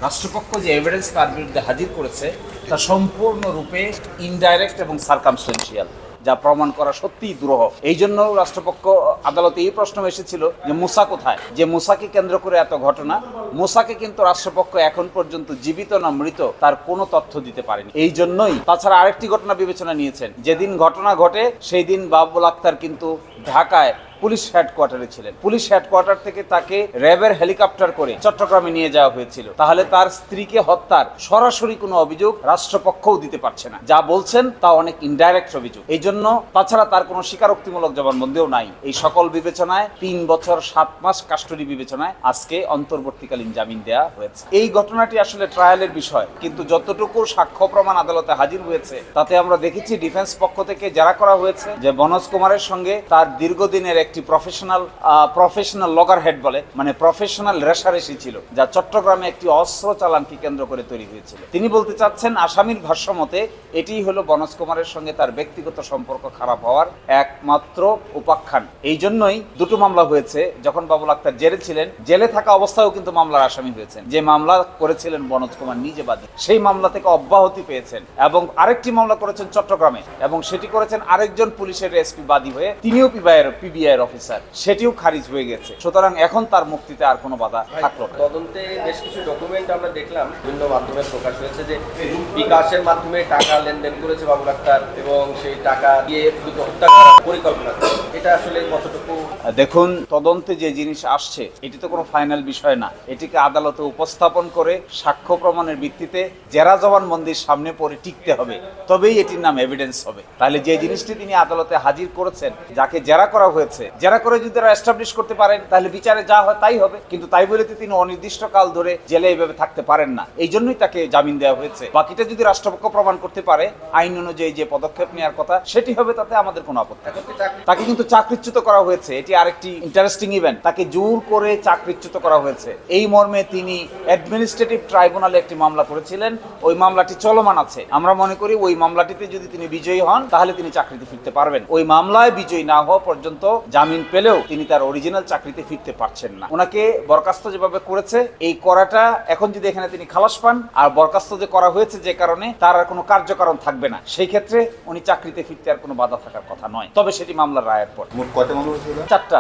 রাষ্ট্রপক্ষ যে এভিডেন্স তার বিরুদ্ধে হাজির করেছে তা সম্পূর্ণরূপে ইনডাইরেক্ট এবং সার্কামস্টেন্সিয়াল, যা প্রমাণ করা সত্যিই দুরূহ। এই জন্য রাষ্ট্রপক্ষ আদালতে এই প্রশ্ন এসেছিল যে মুসা কোথায়, যে মুসাকে কেন্দ্র করে এত ঘটনা। মুসাকে কিন্তু রাষ্ট্রপক্ষ এখন পর্যন্ত জীবিত না মৃত তার কোনো তথ্য দিতে পারেনি। এই জন্যই তাছাড়া আরেকটি ঘটনা বিবেচনা নিয়েছেন, যেদিন ঘটনা ঘটে সেই দিন বাবুল আক্তার কিন্তু ঢাকায় পুলিশ হেডকোয়ার্টারে ছিলেন। পুলিশ হেডকোয়ার্টার থেকে তাকে র্যাবের হেলিকপ্টার করে চট্টগ্রামে নিয়ে যাওয়া হয়েছিল। তাহলে তার স্ত্রীকে হত্যার সরাসরি কোনো অভিযোগ রাষ্ট্রপক্ষও দিতে পারছে না, যা বলছেন তা অনেক ইনডাইরেক্ট অভিযোগ। এই জন্য তাছাড়া তার কোনো স্বীকারোক্তিমূলক জবানবন্দিও নাই। এই সকল বিবেচনায় 3 বছর 7 মাস কাস্টডি বিবেচনায় আজকে অন্তর্বর্তীকালীন জামিন দেওয়া হয়েছে। এই ঘটনাটি আসলে ট্রায়ালের বিষয়, কিন্তু যতটুকু সাক্ষ্য প্রমাণ আদালতে হাজির হয়েছে তাতে আমরা দেখেছি ডিফেন্স পক্ষ থেকে যারা করা হয়েছে যে মনোজ কুমারের সঙ্গে তার দীর্ঘদিনের একটি প্রফেশনাল লগার হেড বলে, মানে প্রফেশনাল রেশারেশি ছিল, যা চট্টগ্রামে একটি অস্ত্র চালানকে কেন্দ্র করে তৈরি হয়েছিল। তিনি বলতে চাচ্ছেন আসামির ভাষ্য মতে এটি হলো মনোজ কুমারের সঙ্গে তার ব্যক্তিগত সম্পর্ক খারাপ হওয়ার একমাত্র উপাখ্যান। এই জন্যই দুটো মামলা হয়েছে। যখন বাবুল আক্তার জেলে ছিলেন, জেলে থাকা অবস্থায়ও কিন্তু মামলার আসামি হয়েছেন। যে মামলা করেছিলেন মনোজ কুমার নিজে বাদী, সেই মামলা থেকে অব্যাহতি পেয়েছেন এবং আরেকটি মামলা করেছেন চট্টগ্রামে, এবং সেটি করেছেন আরেকজন পুলিশের এসপি বাদী হয়ে, তিনিও পিবিআইয়ের অফিসার, সেটিও খারিজ হয়ে গেছে। সুতরাং এখন তার মুক্তিতে আর কোনো বাধা থাকলো না। তদন্তে বেশ কিছু ডকুমেন্ট আমরা দেখলাম বিভিন্ন মাধ্যমে প্রকাশ হয়েছে যে বিকাশের মাধ্যমে টাকা লেনদেন করেছে বাবুল আক্তার এবং সেই টাকা দিয়ে হত্যা করার পরিকল্পনা। এটা আসলে কতটুকু? দেখুন, তদন্তে যে জিনিস আসছে এটি তো কোনো ফাইনাল বিষয় না। এটিকে আদালতে উপস্থাপন করে সাক্ষ্য প্রমাণের ভিত্তিতে জেরা জবানবন্দির সামনে পড়ে টিকতে হবে, তবেই এটির নাম এভিডেন্স হবে। তাহলে যে জিনিসটি তিনি আদালতে হাজির করেছেন, যাকে জেরা করা হয়েছে, জেরা করে যদি তারা এস্টাবলিশ করতে পারেন তাহলে বিচারে যা হয় তাই হবে। কিন্তু তাই বলে তিনি অনির্দিষ্টকাল ধরে জেলে এইভাবে থাকতে পারেন না। এই জন্যই তাকে জামিন দেওয়া হয়েছে। বাকিটা যদি রাষ্ট্রপক্ষ প্রমাণ করতে পারে আইন অনুযায়ী যে পদক্ষেপ নেওয়ার কথা সেটি হবে, তাতে আমাদের কোনো আপত্তি নেই। তাকে কিন্তু চাকরিচ্যুত করা হয়েছে, এটি আরেকটি ইন্টারেস্টিং ইভেন্ট। তাকে জোর করে চাকরিচ্যুত করা হয়েছে। এই মর্মে তিনি অ্যাডমিনিস্ট্রেটিভ ট্রাইব্যুনালে একটি মামলা করেছিলেন, ওই মামলাটি চলমান আছে। আমরা মনে করি ওই মামলাটিতে যদি তিনি বিজয়ী হন তাহলে তিনি চাকরিতে ফিরতে পারবেন। ওই মামলায় বিজয়ী না হওয়া পর্যন্ত জামিন পেলেও তিনি তার অরিজিনাল চাকরিতে ফিরতে পারছেন না। ওনাকে বরখাস্ত যেভাবে করেছে, এই করাটা এখন যদি এখানে তিনি খালাস পান, আর বরখাস্ত যে করা হয়েছে যে কারণে তার আর কোনো কার্যকারণ থাকবে না, সেই ক্ষেত্রে উনি চাকরিতে ফিরতে আর কোনো বাধা থাকার কথা নয়। তবে সেটি মামলার রায়ের পর। মোট কয়টা মামলা হয়েছিল? 4টা।